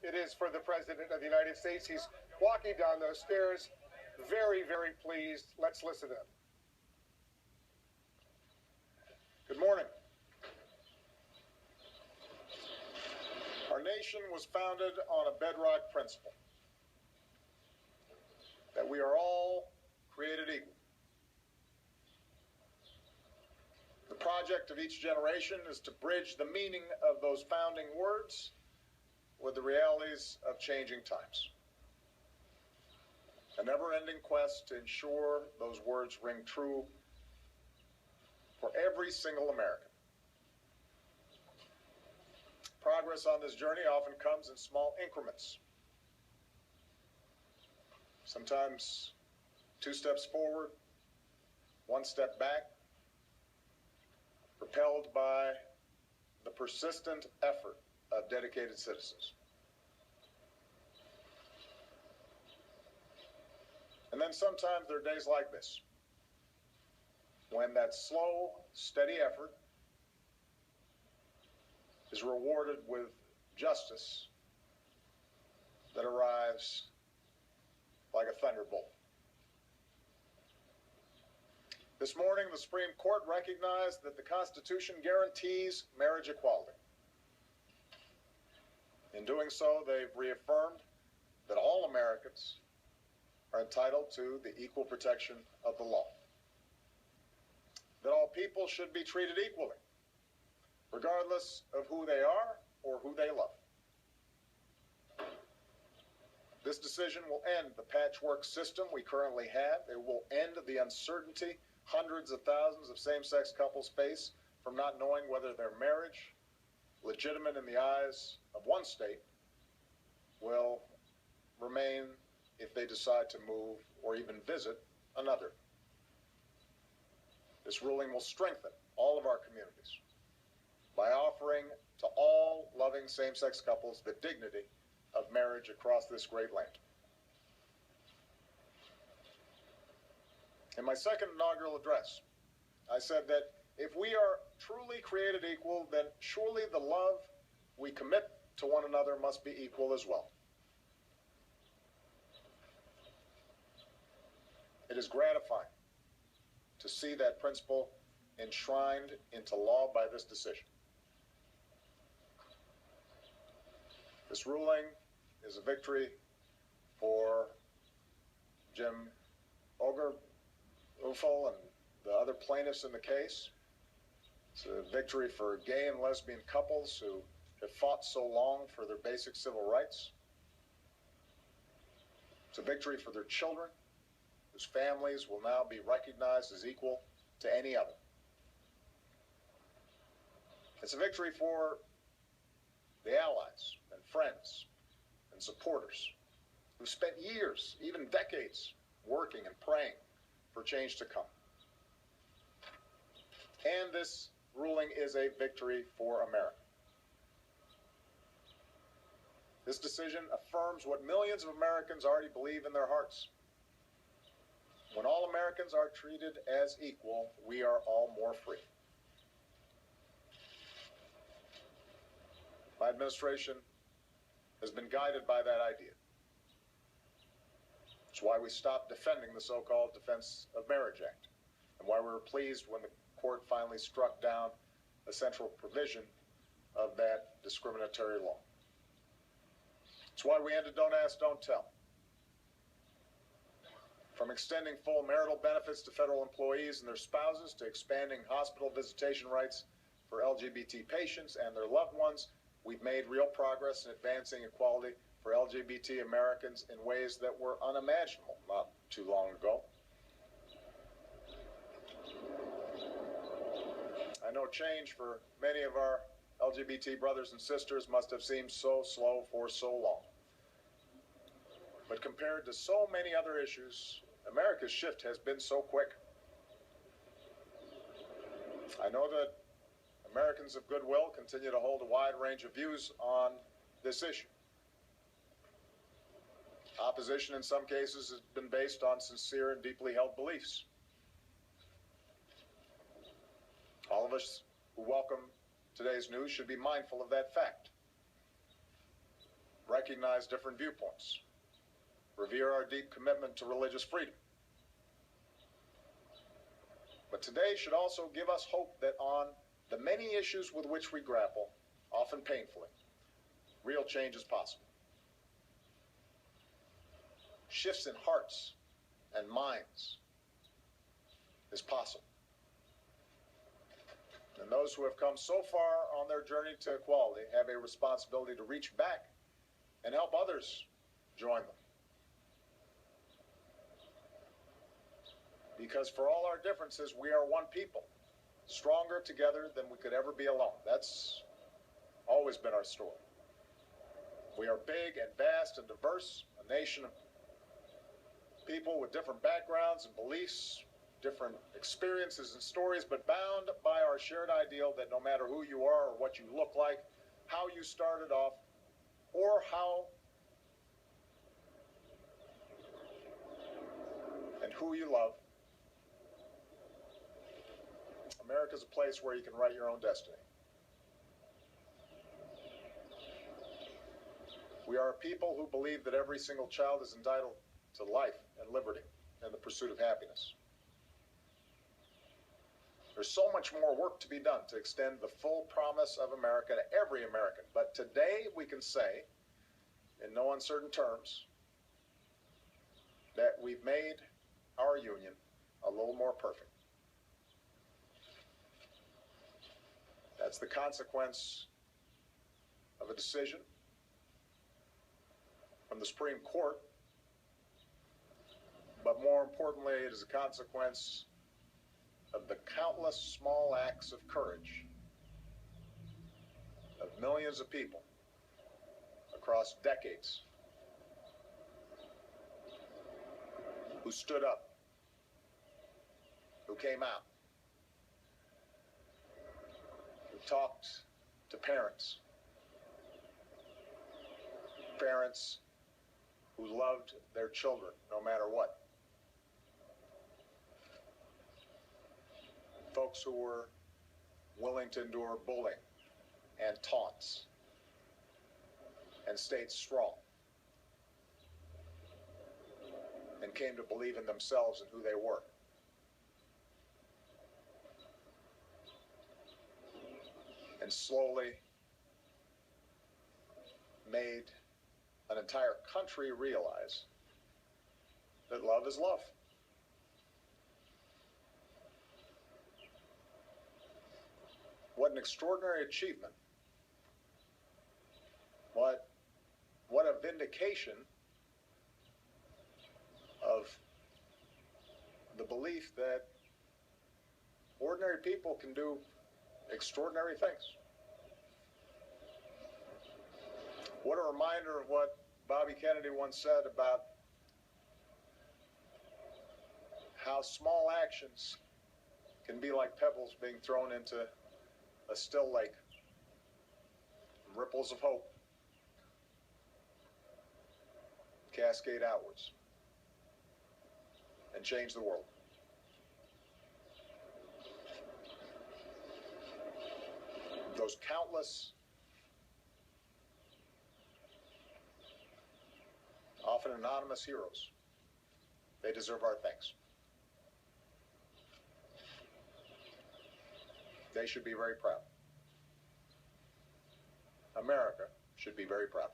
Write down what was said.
it is for the President of the United States. He's walking down those stairs, very, very pleased. Let's listen to him. Good morning. Our nation was founded on a bedrock principle that we are all created equal. The project of each generation is to bridge the meaning of those founding words with the realities of changing times. A never-ending quest to ensure those words ring true for every single American. Progress on this journey often comes in small increments. Sometimes 2 steps forward, 1 step back, propelled by the persistent effort of dedicated citizens. And then sometimes there are days like this, when that slow, steady effort is rewarded with justice that arrives like a thunderbolt. This morning, the Supreme Court recognized that the Constitution guarantees marriage equality. In doing so, they've reaffirmed that all Americans are entitled to the equal protection of the law. That all people should be treated equally, regardless of who they are or who they love. This decision will end the patchwork system we currently have. It will end the uncertainty hundreds of thousands of same-sex couples face from not knowing whether their marriage, legitimate in the eyes of one state, will remain if they decide to move or even visit another. This ruling will strengthen all of our communities by offering to all loving same-sex couples the dignity of marriage across this great land. In my second inaugural address, I said that if we are truly created equal, then surely the love we commit to one another must be equal as well. It is gratifying to see that principle enshrined into law by this decision. This ruling is a victory for Jim Obergefell and the other plaintiffs in the case. It's a victory for gay and lesbian couples who have fought so long for their basic civil rights. It's a victory for their children, whose families will now be recognized as equal to any other. It's a victory for the allies and friends and supporters who spent years, even decades, working and praying for change to come. And this ruling is a victory for America. This decision affirms what millions of Americans already believe in their hearts. When all Americans are treated as equal, we are all more free. My administration has been guided by that idea. It's why we stopped defending the so-called Defense of Marriage Act, and why we were pleased when the court finally struck down a central provision of that discriminatory law. It's why we ended Don't Ask, Don't Tell. From extending full marital benefits to federal employees and their spouses, to expanding hospital visitation rights for LGBT patients and their loved ones, we've made real progress in advancing equality for LGBT Americans in ways that were unimaginable not too long ago. I know change for many of our LGBT brothers and sisters must have seemed so slow for so long. But compared to so many other issues, America's shift has been so quick. I know that Americans of goodwill continue to hold a wide range of views on this issue. Opposition in some cases has been based on sincere and deeply held beliefs. All of us who welcome today's news should be mindful of that fact. recognize different viewpoints, revere our deep commitment to religious freedom. But today should also give us hope that on the many issues with which we grapple, often painfully, real change is possible. Shifts in hearts and minds is possible. And those who have come so far on their journey to equality have a responsibility to reach back and help others join them. Because for all our differences, we are one people, stronger together than we could ever be alone. That's always been our story. We are big and vast and diverse, a nation of people with different backgrounds and beliefs, different experiences and stories, but bound by our shared ideal that no matter who you are or what you look like, how you started off, or how and who you love, America's a place where you can write your own destiny. We are a people who believe that every single child is entitled to life and liberty and the pursuit of happiness. There's so much more work to be done to extend the full promise of America to every American. But today we can say, in no uncertain terms, that we've made our union a little more perfect. That's the consequence of a decision from the Supreme Court, but more importantly, it is a consequence of the countless small acts of courage of millions of people across decades who stood up, who came out, who talked to parents who loved their children no matter what. Folks who were willing to endure bullying and taunts and stayed strong and came to believe in themselves and who they were. And slowly made an entire country realize that love is love. What an extraordinary achievement. What a vindication of the belief that ordinary people can do extraordinary things. What a reminder of what Bobby Kennedy once said about how small actions can be like pebbles being thrown into a still lake. Ripples of hope cascade outwards and change the world. Those countless, often anonymous heroes, they deserve our thanks. They should be very proud. America should be very proud.